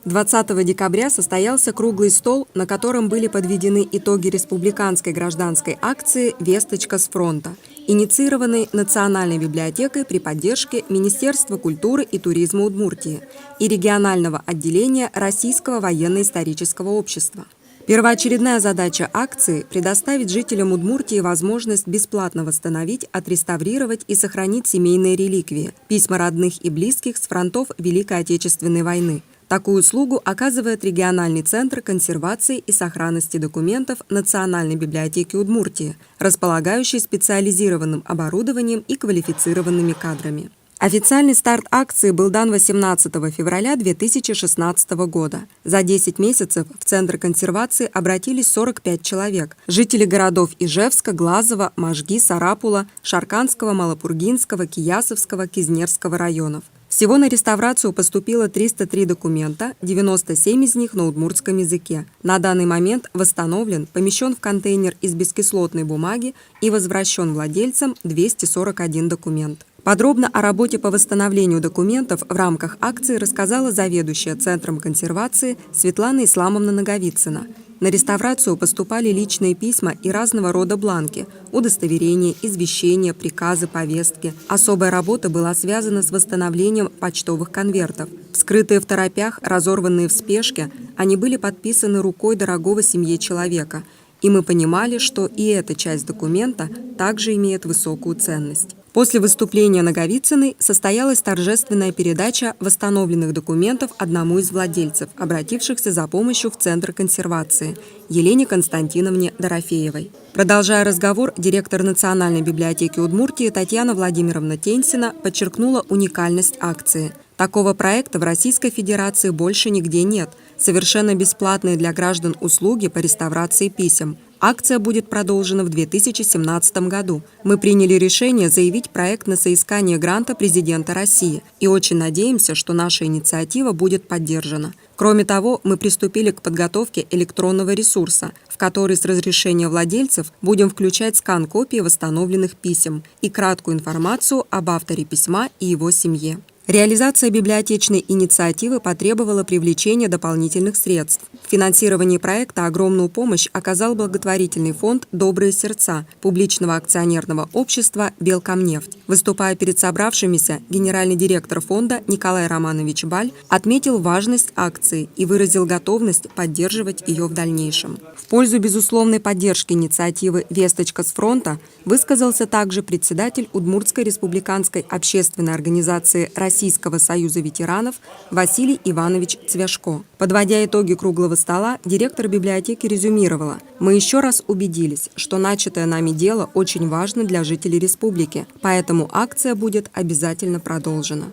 20 декабря состоялся круглый стол, на котором были подведены итоги республиканской гражданской акции «Весточка с фронта», инициированной Национальной библиотекой при поддержке Министерства культуры и туризма Удмуртии и регионального отделения Российского военно-исторического общества. Первоочередная задача акции – предоставить жителям Удмуртии возможность бесплатно восстановить, отреставрировать и сохранить семейные реликвии, письма родных и близких с фронтов Великой Отечественной войны. Такую услугу оказывает региональный центр консервации и сохранности документов Национальной библиотеки Удмуртии, располагающий специализированным оборудованием и квалифицированными кадрами. Официальный старт акции был дан 18 февраля 2016 года. За 10 месяцев в Центр консервации обратились 45 человек. Жители городов Ижевска, Глазова, Можги, Сарапула, Шарканского, Малопургинского, Киясовского, Кизнерского районов. Всего на реставрацию поступило 303 документа, 97 из них на удмуртском языке. На данный момент восстановлен, помещен в контейнер из бескислотной бумаги и возвращен владельцам 241 документ. Подробно о работе по восстановлению документов в рамках акции рассказала заведующая Центром консервации Светлана Исламовна Наговицына. На реставрацию поступали личные письма и разного рода бланки, удостоверения, извещения, приказы, повестки. Особая работа была связана с восстановлением почтовых конвертов. Вскрытые в торопях, разорванные в спешке, они были подписаны рукой дорогого семье человека. И мы понимали, что и эта часть документа также имеет высокую ценность. После выступления Наговицыной состоялась торжественная передача восстановленных документов одному из владельцев, обратившихся за помощью в Центр консервации, Елене Константиновне Дорофеевой. Продолжая разговор, директор Национальной библиотеки Удмуртии Татьяна Владимировна Тенсина подчеркнула уникальность акции. Такого проекта в Российской Федерации больше нигде нет. Совершенно бесплатные для граждан услуги по реставрации писем. Акция будет продолжена в 2017 году. Мы приняли решение заявить проект на соискание гранта президента России и очень надеемся, что наша инициатива будет поддержана. Кроме того, мы приступили к подготовке электронного ресурса, в который с разрешения владельцев будем включать скан копий восстановленных писем и краткую информацию об авторе письма и его семье. Реализация библиотечной инициативы потребовала привлечения дополнительных средств. В финансировании проекта огромную помощь оказал благотворительный фонд «Добрые сердца» публичного акционерного общества «Белкомнефть». Выступая перед собравшимися, генеральный директор фонда Николай Романович Баль отметил важность акции и выразил готовность поддерживать ее в дальнейшем. В пользу безусловной поддержки инициативы «Весточка с фронта» высказался также председатель Удмуртской республиканской общественной организации Российского союза ветеранов Василий Иванович Цвяшко. Подводя итоги круглого стола, директор библиотеки резюмировала: «Мы еще раз убедились, что начатое нами дело очень важно для жителей республики, поэтому акция будет обязательно продолжена».